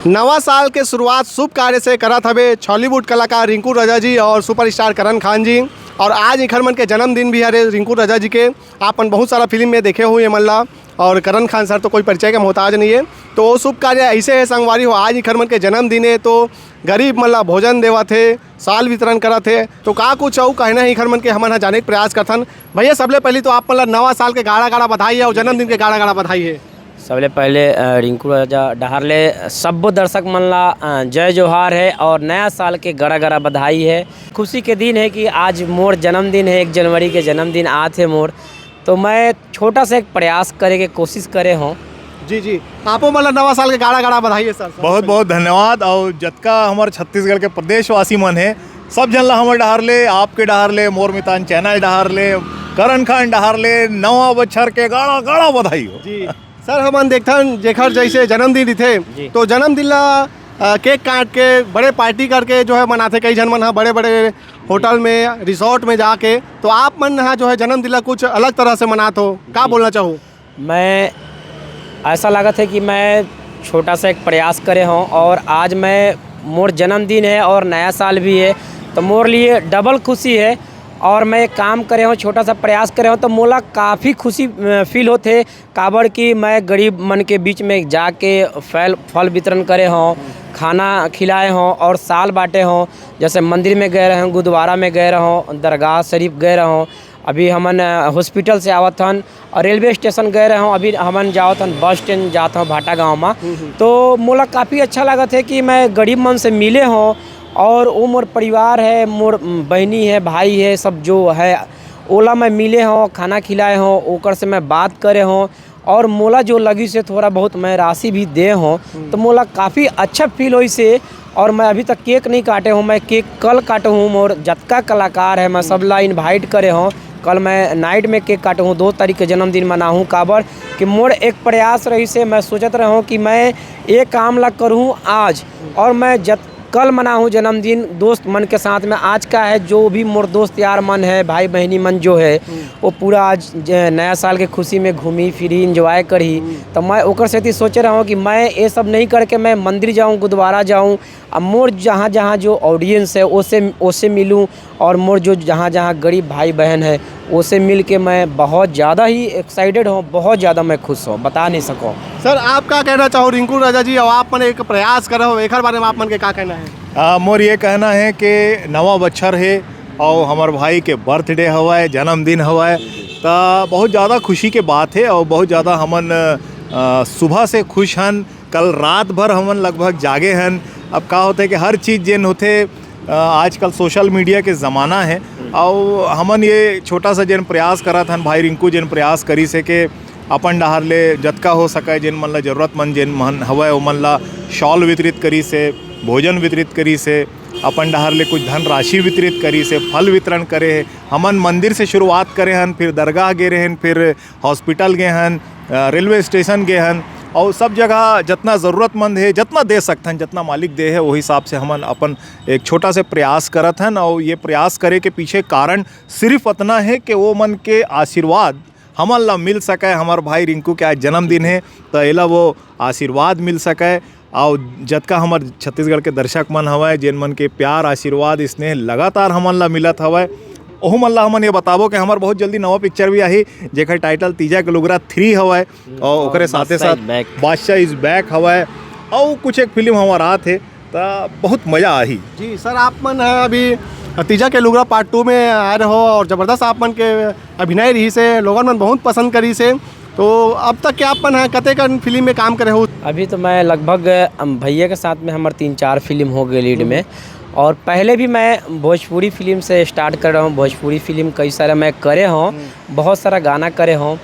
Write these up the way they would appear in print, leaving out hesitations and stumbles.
नवा साल के शुरुआत शुभ कार्य से करत हवे बॉलीवुड कलाकार रिंकू रजा जी और सुपरस्टार करण खान जी। और आज इखर मन के जन्मदिन भी हरे रिंकू रजा जी के। आपन बहुत सारा फिल्म में देखे हुए मल्ला और करण खान सर तो कोई परिचय का मोहताज नहीं है। तो वो शुभ कार्य ऐसे है संगवारी हो, आज इखर मन के जन्मदिन है तो गरीब मल्ला भोजन देवा थे, साल वितरण करा थे। तो का कुछ और कहना है इखर मन के हमन जाने के प्रयास करथन। भैया सबले पहले तो आप मतलब नवा साल के गाड़ा गाड़ा बधाई है और जन्मदिन के गाड़ा गाड़ा बधाई है। सबले पहले रिंकू राजा डहारले सब्बो दर्शक मन ला जय जोहार है और नया साल के गड़ा गड़ा बधाई है। खुशी के दिन है कि आज मोर जन्मदिन है, 1 जनवरी के जन्मदिन आज है मोर। तो मैं छोटा सा एक प्रयास करे के कोशिश करे हूँ। जी आपो मतलब नवा साल के गाड़ा गाड़ा बधाई है सर। बहुत बहुत धन्यवाद। और जतका हमारे छत्तीसगढ़ के प्रदेशवासी मन है सब जन ला हमारे डहारले, आपके डहारले, मोर मितान चैनल डहारले, करण खान डहारले नवा बछर के गाड़ा गाड़ा बधाई हो। जी सर हमन देखथन जेखर जैसे जन्मदिन थे तो जन्मदिन ला केक काट के बड़े पार्टी करके जो है मनाते। कई जन मन हाँ बड़े बड़े होटल में रिसोर्ट में जाके, तो आप मन हाँ जो है जन्मदिन ला कुछ अलग तरह से मनाते हो, का बोलना चाहूँ। मैं ऐसा लगा था कि मैं छोटा सा एक प्रयास करे हूँ और आज मैं मोर जन्मदिन है और नया साल भी है तो मोर लिए डबल खुशी है। और मैं एक काम करे हूँ, छोटा सा प्रयास करे हूँ तो मोला काफ़ी खुशी फील होते काबर कि मैं गरीब मन के बीच में जाके फल वितरण करे हूँ, खाना खिलाए हों और साल बांटे हों। जैसे मंदिर में गए रहे, गुरुद्वारा में गए रहों, दरगाह शरीफ गए रहों, अभी हमन हॉस्पिटल से आवत हन और रेलवे स्टेशन गए रहों, अभी हमन जावत हन बस स्टैंड जाता हूँ भाटा गाँव में। तो मोला काफ़ी अच्छा लगत है कि मैं गरीब मन से मिले हों और वो मोर परिवार है, मोर बहनी है, भाई है, सब जो है ओला मैं मिले हों, खाना खिलाए हों, ओकर से मैं बात करे हों और मोला जो लगी से थोड़ा बहुत मैं राशि भी दे हों तो मोला काफ़ी अच्छा फील हुई से। और मैं अभी तक केक नहीं काटे हूँ, मैं केक कल काटे हूँ। मोर जतका कलाकार है मैं सब ला इन्वाइट करे हूँ। कल मैं नाइट में केक काटे हूँ, 2 तारीख के जन्मदिन मनाऊँ काबर कि मोर एक प्रयास रही से मैं सोचत रहा हूँ कि मैं ये काम ला करूँ आज और मैं कल मना हूँ जन्मदिन दोस्त मन के साथ में। आज का है जो भी मोर दोस्त यार मन है, भाई बहनी मन जो है वो पूरा आज नया साल के खुशी में घूमी फिरी इंजॉय करी। तो मैं ओकर से सोच रहा हूँ कि मैं ये सब नहीं करके मैं मंदिर जाऊँ, गुरुद्वारा जाऊँ, अब मोर जहाँ जहाँ जो ऑडियंस है उससे मिलूँ और मोर जो जहाँ जहाँ गरीब भाई बहन है उससे मिल के मैं बहुत ज़्यादा ही एक्साइटेड हूँ, बहुत ज़्यादा मैं खुश हूँ, बता नहीं सकूँ। सर आप क्या कहना चाहो रिंकू रजा जी, और आप मन एक प्रयास करो एक बारे में आप मन के क्या कहना है। मोर ये कहना है कि नवा बच्छर है और हमारे भाई के बर्थडे हवा, जन्मदिन हवा, तो बहुत ज़्यादा खुशी के बात है और बहुत ज़्यादा हमन सुबह से खुश हन। कल रात भर हमन लगभग जागे हन। अब का होता है कि हर चीज़ जेन होते आजकल सोशल मीडिया के ज़माना है और हमन ये छोटा सा जेन प्रयास करा था भाई रिंकू जेन प्रयास करी से कि अपन डहार ले जतका हो सके जेन मन ला ज़रूरतमंद जेन मन हवा ओ मन ला शॉल वितरित करी से, भोजन वितरित करी से, अपन डहार ले कुछ धनराशि वितरित करी से, फल वितरण करे है। हमन मंदिर से शुरुआत करे हन, फिर दरगाह गए हन, फिर हॉस्पिटल गए हन, रेलवे स्टेशन गए हन और सब जगह जितना ज़रूरतमंद है जितना दे सकते हैं, जितना मालिक दे है वही हिसाब से हमन अपन एक छोटा से प्रयास करत हन। और ये प्रयास करे के पीछे कारण सिर्फ इतना है कि वो मन के आशीर्वाद हमन ला मिल सके। हमारे भाई रिंकू के आज जन्मदिन है तो एला वो आशीर्वाद मिल सके और जतका हमारे छत्तीसगढ़ के दर्शक मन हवा जेन मन के प्यार आशीर्वाद स्नेह लगातार हमन ला मिलत हवा ओह मन ला हमन ये बताबो कि हमार बहुत जल्दी नवा पिक्चर भी आही जेकर टाइटल तीजा के लुगरा 3 हवा और ओकरे साथे साथ बादशाह इज बैक हवा और कुछ एक फिल्म हमार आत है तो बहुत मज़ा आही। जी सर आप मन है अभी तीजा के लुगरा पार्ट 2 में आए रहो और ज़बरदस्त आप मन के अभिनय रही से लोगन मन बहुत पसंद करी से। तो अब तक क्या अपन है कते का फिल्म में काम करे हो। अभी तो मैं लगभग भैया के साथ में हमारे 3-4 फिल्म हो गए लीड में और पहले भी मैं भोजपुरी फिल्म से स्टार्ट कर रहा हूँ। भोजपुरी फिल्म कई सारा मैं करे हूँ, बहुत सारा गाना करे हूँ।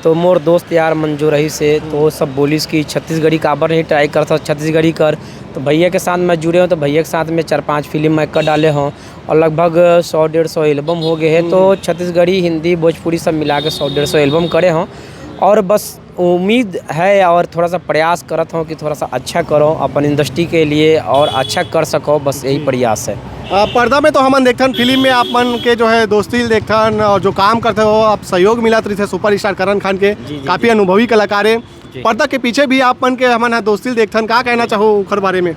तो मोर दोस्त यार मन जो रही से तो वो सब बोलिस कि छत्तीसगढ़ी काबर नहीं ट्राई करता, छत्तीसगढ़ी कर। तो भैया के साथ मैं जुड़े हूँ तो भैया के साथ में 4-5 फिल्म मैं कर डाले हूँ और लगभग 100-150 एल्बम हो गए हैं। तो छत्तीसगढ़ी, हिंदी, भोजपुरी सब मिला के 100-150 एल्बम करे हूँ और बस उम्मीद है और थोड़ा सा प्रयास करत हूँ कि थोड़ा सा अच्छा करो अपन इंडस्ट्री के लिए और अच्छा कर सको, बस यही प्रयास है। पर्दा में तो हमन देखथन फिल्म में आप मन के जो है दोस्ती देखथन और जो काम करते हो आप सहयोग मिलत रही थे सुपरस्टार करण खान के, काफ़ी अनुभवी कलाकार है। पर्दा के पीछे भी आप मन के हमन दोस्ती देखथन, का कहना चाहो ओकर बारे में?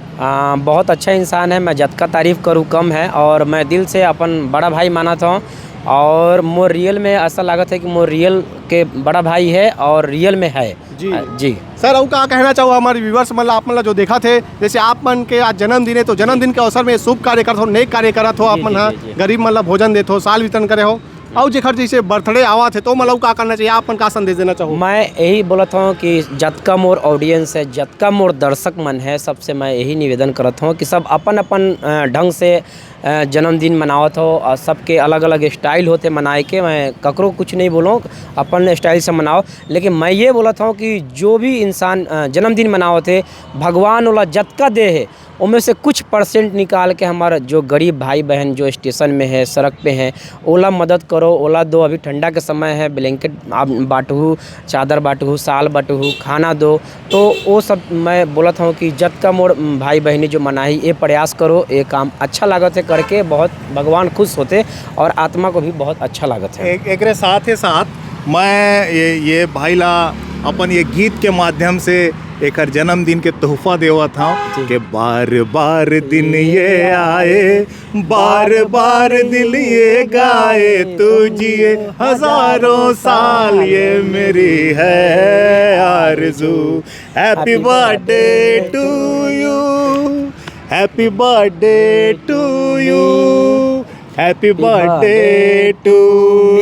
बहुत अच्छा इंसान है, मैं जतका तारीफ़ करूँ कम है, और मैं दिल से अपन बड़ा भाई मानत हूँ। और मोर रियल में ऐसा लागत है कि मोर रियल के बड़ा भाई है और रियल में है। जी सर, और का कहना चाहो हमारे व्यूअर्स मतलब आप मतलब जो देखा थे, जैसे आप मन के आज जन्मदिन है तो जन्मदिन के अवसर में शुभ कार्य करत हो, नेक कार्य करत हो, आप मन हाँ गरीब मतलब भोजन देते हो, साल वितरण करे हो, और जेखर जैसे बर्थडे आवा थे तो मतलब का करना चाहिए, आप मन का संदेश देना चाहो? मैं यही बोलत हूँ कि जतका मोर ऑडियंस है, जतका मोर दर्शक मन है, सबसे मैं यही निवेदन करत हूँ कि सब अपन अपन ढंग से जन्मदिन मनावत हो, और सबके अलग अलग स्टाइल होते मनाए के। मैं ककरो कुछ नहीं बोलूँ, अपन स्टाइल से मनाओ, लेकिन मैं ये बोलत हूँ कि जो भी इंसान जन्मदिन मनावत है, भगवान वाला जतका दे है उनमें से कुछ परसेंट निकाल के हमारा जो गरीब भाई बहन जो स्टेशन में है, सड़क पे हैं, ओला मदद करो, ओला दो। अभी ठंडा के समय है, ब्लैंकेट आप बांटू, चादर बांटू, साल बांटू, खाना दो। तो वो सब मैं बोलत हूँ कि जब का मोर भाई बहनी जो मनाही ये प्रयास करो, ये काम अच्छा लागत है करके, बहुत भगवान खुश होते और आत्मा को भी बहुत अच्छा लागत है। एक साथ ही साथ मैं ये भाई ला अपन ये गीत के माध्यम से एक जन्मदिन के तोहफा देवा था कि बार बार दिन ये आए, बार बार दिल ये गाए, तू जिए हजारों साल ये मेरी है आरज़ू। Happy birthday to you, happy birthday to you, happy birthday to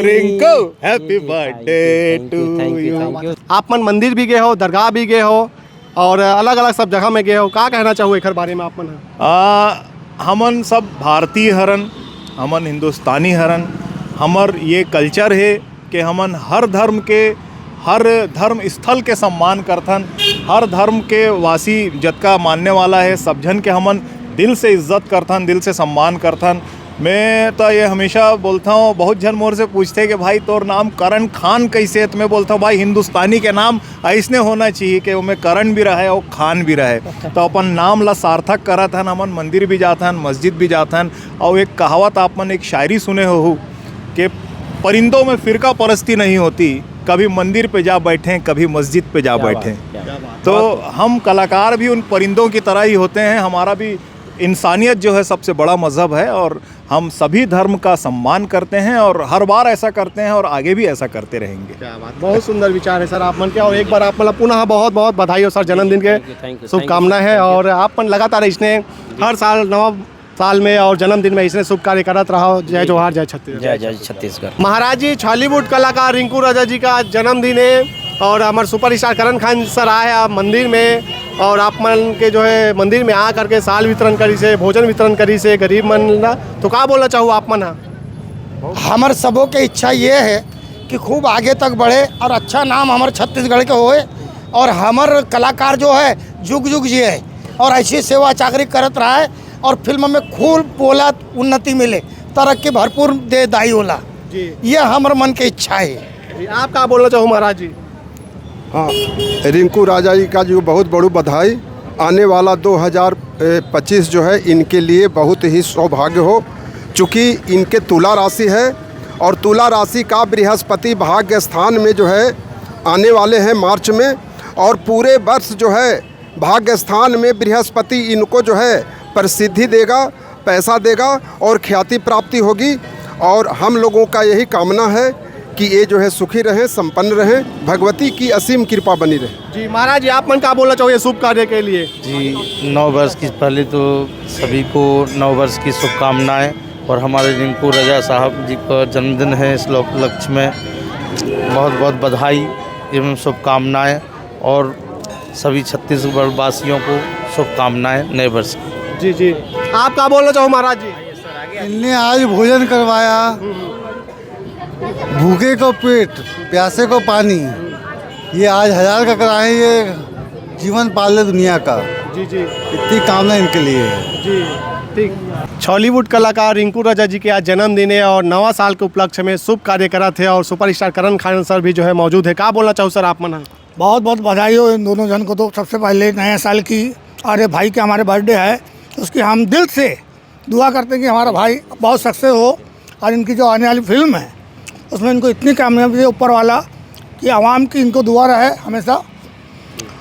Rinku, happy birthday to you. आप मन मंदिर भी गए हो, दरगाह भी गए हो, और अलग अलग सब जगह में गए हो, का कहना चाहो एक बारे में आप मन? हमन सब भारतीय हरन, हमन हिंदुस्तानी हरन, हमर ये कल्चर है कि हमन हर धर्म के, हर धर्म स्थल के सम्मान करथन, हर धर्म के वासी जतका मानने वाला है सब जन के हमन दिल से इज्जत करथन, दिल से सम्मान करथन। मैं तो ये हमेशा बोलता हूँ, बहुत जन मोर से पूछते हैं कि भाई तोर नाम करण खान कैसे है, तो मैं बोलता हूँ भाई हिंदुस्तानी के नाम ऐसने होना चाहिए कि उनमें करण भी रहे और खान भी रहे। तो अपन नाम ला सार्थक करत हन, हमन मंदिर भी जाथन, मस्जिद भी जाथन। और एक कहावत आप मन एक शायरी सुने हो कि परिंदों में फ़िरका परस्ती नहीं होती, कभी मंदिर पे जा बैठें, कभी मस्जिद पे जा बैठें। तो हम कलाकार भी उन परिंदों की तरह ही होते हैं। हमारा भी इंसानियत जो है सबसे बड़ा मज़हब है, और हम सभी धर्म का सम्मान करते हैं और हर बार ऐसा करते हैं और आगे भी ऐसा करते रहेंगे। क्या बात, बहुत सुंदर विचार है सर आप मन के। और एक बार आप मतलब पुनः बहुत बहुत बधाई हो सर, जन्मदिन के शुभकामनाएं हैं। और आप मन लगातार इसने हर साल नव साल में और जन्मदिन में इसने शुभ कार्य करत रहा। जय जोहार, जय छत्तीसगढ़। जय छत्तीसगढ़। महाराज जी, बॉलीवुड कलाकार रिंकू राजा जी का जन्मदिन है और हमारे सुपरस्टार करण खान सर आए आप मंदिर में, और आप मन के जो है मंदिर में आ करके साल वितरण करी से, भोजन वितरण करी से गरीब मन ला, तो का बोलना चाहूँ आप मन? हमर सबों के इच्छा ये है कि खूब आगे तक बढ़े और अच्छा नाम हमारे छत्तीसगढ़ के होए, और हमर कलाकार जो है जुग जुग जिए और ऐसी सेवा चाकरी करत रहा है, और फिल्म में खूब बोला उन्नति मिले, तरक्की भरपूर दे दाई होला जी। ये हमारे मन की इच्छा है। आप क्या बोलना चाहो महाराज जी? हाँ, रिंकू राजा जी का जो बहुत बड़ी बधाई। आने वाला 2025 जो है इनके लिए बहुत ही सौभाग्य हो, चूँकि इनके तुला राशि है और तुला राशि का बृहस्पति भाग्य स्थान में जो है आने वाले हैं मार्च में, और पूरे वर्ष जो है भाग्य स्थान में बृहस्पति इनको जो है प्रसिद्धि देगा, पैसा देगा और ख्याति प्राप्ति होगी। और हम लोगों का यही कामना है कि ये जो है सुखी रहें, संपन्न रहें, भगवती की असीम कृपा बनी रहे। जी महाराज जी, आप मन क्या बोलना चाहोगे शुभ कार्य के लिए? जी, 9 वर्ष की पहले तो सभी को 9 वर्ष की शुभकामनाएं, और हमारे रिंकू रजा साहब जी का जन्मदिन है, इस लक्ष्य में बहुत बहुत बधाई एवं शुभकामनाएं, और सभी छत्तीसगढ़ वासियों को शुभकामनाएं नए वर्ष की। जी जी, आप क्या बोलना चाहो महाराज जी? इनने आज भोजन करवाया, भूखे को पेट, प्यासे को पानी, ये आज 1000 का कराए, ये जीवन पाल ले दुनिया का। जी जी, इतनी कामना इनके लिए है जी। ठीक, बॉलीवुड कलाकार रिंकू राजा जी के आज जन्मदिन है और नवा साल के उपलक्ष्य में शुभ कार्य करा थे, और सुपरस्टार करण खान सर भी जो है मौजूद है। क्या बोलना चाहो सर आप मन? बहुत बहुत बधाई हो इन दोनों जन को। तो सबसे पहले नए साल की, अरे भाई के हमारे बर्थडे है, उसकी हम दिल से दुआ करते हैं कि हमारा भाई बहुत सक्सेस हो, और इनकी जो आने वाली फिल्म है उसमें इनको इतनी कामयाबी है ऊपर वाला कि आवाम की इनको दुआ रहे हमेशा,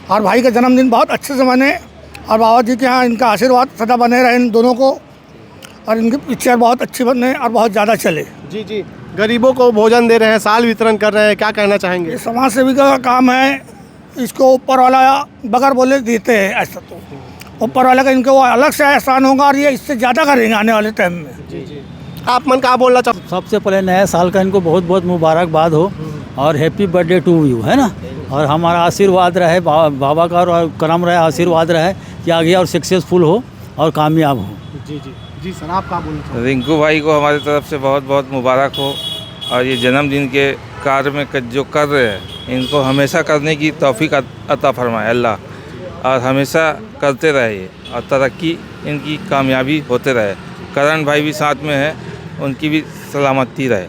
और भाई का जन्मदिन बहुत अच्छे से मने और बाबा जी के यहाँ इनका आशीर्वाद सदा बने रहे इन दोनों को और इनकी पिक्चर बहुत अच्छी बने और बहुत ज़्यादा चले। जी जी, गरीबों को भोजन दे रहे हैं, साल वितरण कर रहे हैं, क्या कहना चाहेंगे? ये समाज सेवी का काम है, इसको ऊपर वाला बगैर बोले देते हैं। ऐसा तो ऊपर वाला का इनको वो अलग से एहसान होगा और ये इससे ज़्यादा करेंगे आने वाले टाइम में। आप मन क्या बोलना चाहते? सबसे पहले नया साल का इनको बहुत बहुत मुबारकबाद हो और हैप्पी बर्थडे टू यू, है ना। और हमारा आशीर्वाद रहे बाबा का और करम रहे, आशीर्वाद रहे कि आगे और सक्सेसफुल हो और कामयाब हो। जी जी जी सर, आप क्या बोलना चाहते? रिंकू भाई को हमारी तरफ से बहुत बहुत मुबारक हो और ये जन्मदिन के कार्य में जो कर रहे हैं इनको हमेशा करने की तौफीक अता फरमाए अल्लाह और हमेशा करते रहे ये और तरक्की इनकी कामयाबी होते रहे। करण भाई भी साथ में है, उनकी भी सलामती रहे।